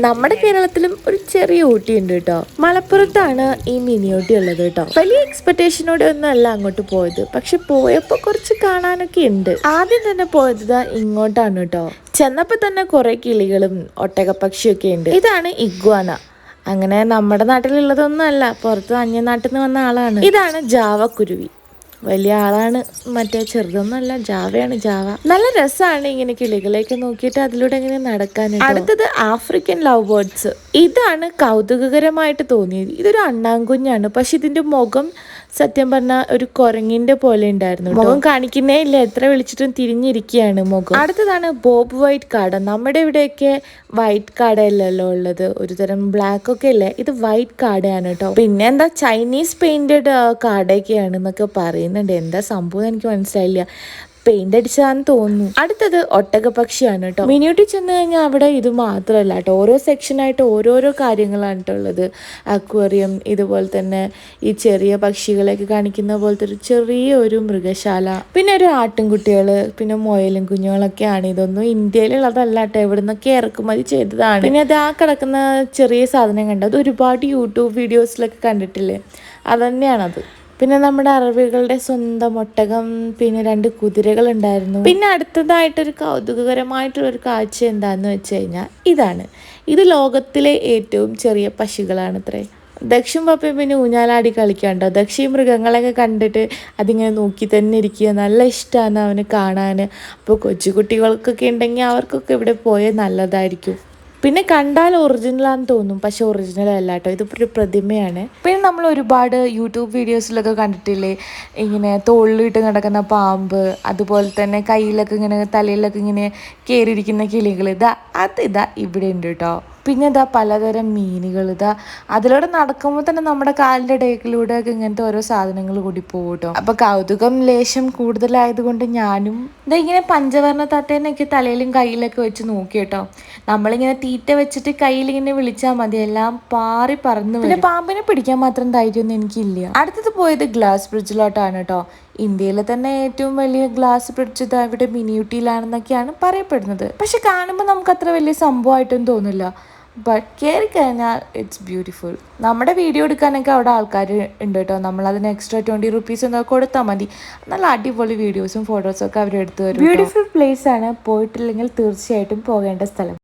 നമ്മുടെ കേരളത്തിലും ഒരു ചെറിയ ഊട്ടി ഉണ്ട് കേട്ടോ. മലപ്പുറത്താണ് ഈ മിനി ഊട്ടി ഉള്ളത് കേട്ടോ. വലിയ എക്സ്പെക്ടേഷനോടെ ഒന്നും അല്ല അങ്ങോട്ട് പോയത്, പക്ഷെ പോയപ്പോ കുറച്ച് കാണാനൊക്കെ ഉണ്ട്. ആദ്യം തന്നെ പോയത് ഇങ്ങോട്ടാണ് കേട്ടോ. ചെന്നപ്പോ തന്നെ കുറെ കിളികളും ഒട്ടകപ്പക്ഷിയൊക്കെ ഉണ്ട്. ഇതാണ് ഇഗ്വാന. അങ്ങനെ നമ്മുടെ നാട്ടിലുള്ളതൊന്നും അല്ല, പുറത്ത് അന്യനാട്ടിൽ നിന്ന് വന്ന ആളാണ്. ഇതാണ് ജാവക്കുരുവി. വലിയ ആളാണ്, മറ്റേ ചെറുതൊന്നുമല്ല, ജാവയാണ് ജാവ. നല്ല രസമാണ് ഇങ്ങനെ കിളികളെയൊക്കെ നോക്കിയിട്ട് അതിലൂടെ ഇങ്ങനെ നടക്കാൻ. അടുത്തത് ആഫ്രിക്കൻ ലവ് ബേർഡ്സ്. ഇതാണ് കൗതുകകരമായിട്ട് തോന്നിയത്. ഇതൊരു അണ്ണാൻകുഞ്ഞാണ്, പക്ഷെ ഇതിന്റെ മുഖം സത്യം പറഞ്ഞാൽ ഒരു കുരങ്ങിന്റെ പോലെ ഉണ്ടായിരുന്നു. മുഖം കാണിക്കുന്നേ ഇല്ല, എത്ര വിളിച്ചിട്ടും തിരിഞ്ഞിരിക്കുകയാണ് മുഖം. അടുത്തതാണ് ബോബ് വൈറ്റ് കാട. നമ്മുടെ ഇവിടെയൊക്കെ വൈറ്റ് കാടയല്ലല്ലോ ഉള്ളത്, ഒരു തരം ബ്ലാക്ക് ഒക്കെ അല്ലേ, ഇത് വൈറ്റ് കാടയാണ് കേട്ടോ. പിന്നെ എന്താ ചൈനീസ് പെയിന്റഡ് കാടയൊക്കെയാണ് എന്നൊക്കെ പറയുന്നുണ്ട്. എന്താ സംഭവം എനിക്ക് മനസ്സിലായില്ല, പെയിന്റ് അടിച്ചതാന്ന് തോന്നുന്നു. അടുത്തത് ഒട്ടകപ്പക്ഷിയാണ് കേട്ടോ. മിനിയൂട്ടി ചെന്ന് കഴിഞ്ഞാൽ അവിടെ ഇത് മാത്രമല്ല കേട്ടോ, ഓരോ സെക്ഷനായിട്ട് ഓരോരോ കാര്യങ്ങളാണ് കേട്ടോ ഉള്ളത്. അക്വേറിയം, ഇതുപോലെ തന്നെ ഈ ചെറിയ പക്ഷികളെയൊക്കെ കാണിക്കുന്ന പോലത്തെ ഒരു ചെറിയൊരു മൃഗശാല, പിന്നെ ഒരു ആട്ടിൻകുട്ടികൾ, പിന്നെ മുയലും കുഞ്ഞുങ്ങളൊക്കെയാണ്. ഇതൊന്നും ഇന്ത്യയിലുള്ളതല്ല കേട്ടോ, എവിടെ നിന്നൊക്കെ ഇറക്കുമതി ചെയ്തതാണ്. പിന്നെ അത് ആ കിടക്കുന്ന ചെറിയ സാധനം കണ്ടത് അത് ഒരുപാട് യൂട്യൂബ് വീഡിയോസിലൊക്കെ കണ്ടിട്ടില്ലേ, അതന്നെയാണത്. പിന്നെ നമ്മുടെ അറബികളുടെ സ്വന്തം ഒട്ടകം, പിന്നെ 2 കുതിരകൾ ഉണ്ടായിരുന്നു. പിന്നെ അടുത്തതായിട്ടൊരു കൗതുകകരമായിട്ടുള്ളൊരു കാഴ്ച എന്താണെന്ന് വെച്ച് കഴിഞ്ഞാൽ ഇതാണ്. ഇത് ലോകത്തിലെ ഏറ്റവും ചെറിയ പക്ഷികളാണ് അത്രേ. ദക്ഷിം പപ്പയും പിന്നെ ഊഞ്ഞാലാടി കളിക്കാണ്ടോ. ദക്ഷി മൃഗങ്ങളെയൊക്കെ കണ്ടിട്ട് അതിങ്ങനെ നോക്കി തന്നെ ഇരിക്കുക, നല്ല ഇഷ്ടമാണ് അവന് കാണാൻ. അപ്പോൾ കൊച്ചു കുട്ടികൾക്കൊക്കെ ഉണ്ടെങ്കിൽ അവർക്കൊക്കെ ഇവിടെ പോയാൽ നല്ലതായിരിക്കും. പിന്നെ കണ്ടാൽ ഒറിജിനലാന്ന് തോന്നും, പക്ഷെ ഒറിജിനൽ അല്ല കേട്ടോ, ഇതിപ്പോൾ ഒരു പ്രതിമയാണ്. പിന്നെ നമ്മൾ ഒരുപാട് യൂട്യൂബ് വീഡിയോസിലൊക്കെ കണ്ടിട്ടില്ലേ, ഇങ്ങനെ തോളിലിട്ട് നടക്കുന്ന പാമ്പ്, അതുപോലെ തന്നെ കയ്യിലൊക്കെ ഇങ്ങനെ തലയിലൊക്കെ ഇങ്ങനെ കയറിയിരിക്കുന്ന കിളികൾ. ഇതാ ഇവിടെ ഉണ്ട് കേട്ടോ. പിന്നെ ഇതാ പലതരം മീനുകൾ. അതിലൂടെ നടക്കുമ്പോൾ തന്നെ നമ്മുടെ കാലിൻ്റെ ഇടയിലൂടെ ഒക്കെ ഇങ്ങനത്തെ ഓരോ സാധനങ്ങൾ കൂടി പോകും കേട്ടോ. അപ്പോൾ കൗതുകം ലേശം കൂടുതലായതുകൊണ്ട് ഞാനും ഇങ്ങനെ പഞ്ചവർണ്ണ തത്തേനൊക്കെ തലയിലും കയ്യിലൊക്കെ വെച്ച് നോക്കി കേട്ടോ. നമ്മളിങ്ങനെ തീറ്റ വെച്ചിട്ട് കയ്യിലിങ്ങനെ വിളിച്ചാൽ മതി, എല്ലാം പാറി പറന്ന് വരും. പിന്നെ പാമ്പിനെ പിടിക്കാൻ മാത്രം ധൈര്യമൊന്നും എനിക്കില്ല. അടുത്തത് പോയത് ഗ്ലാസ് ബ്രിഡ്ജിലോട്ടാണ് കേട്ടോ. ഇന്ത്യയിലെ തന്നെ ഏറ്റവും വലിയ ഗ്ലാസ് ബ്രിഡ്ജ് ഇവിടെ മിനിയൂട്ടിയിലാണെന്നൊക്കെയാണ് പറയപ്പെടുന്നത്. പക്ഷെ കാണുമ്പോൾ നമുക്ക് അത്ര വലിയ സംഭവമായിട്ടൊന്നും തോന്നില്ല, ബട്ട് കയറി കഴിഞ്ഞാൽ ഇറ്റ്സ് ബ്യൂട്ടിഫുൾ. നമ്മുടെ വീഡിയോ എടുക്കാനൊക്കെ അവിടെ ആൾക്കാർ ഉണ്ട് കേട്ടോ. നമ്മളതിന് എക്സ്ട്രാ 20 റുപ്പീസ് എന്തൊക്കെ കൊടുത്താൽ മതി. നല്ല അടിപൊളി വീഡിയോസും ഫോട്ടോസും ഒക്കെ അവർ എടുത്തു തരും. ബ്യൂട്ടിഫുൾ പ്ലേസ് ആണ്, പോയിട്ടില്ലെങ്കിൽ തീർച്ചയായിട്ടും പോകേണ്ട സ്ഥലം.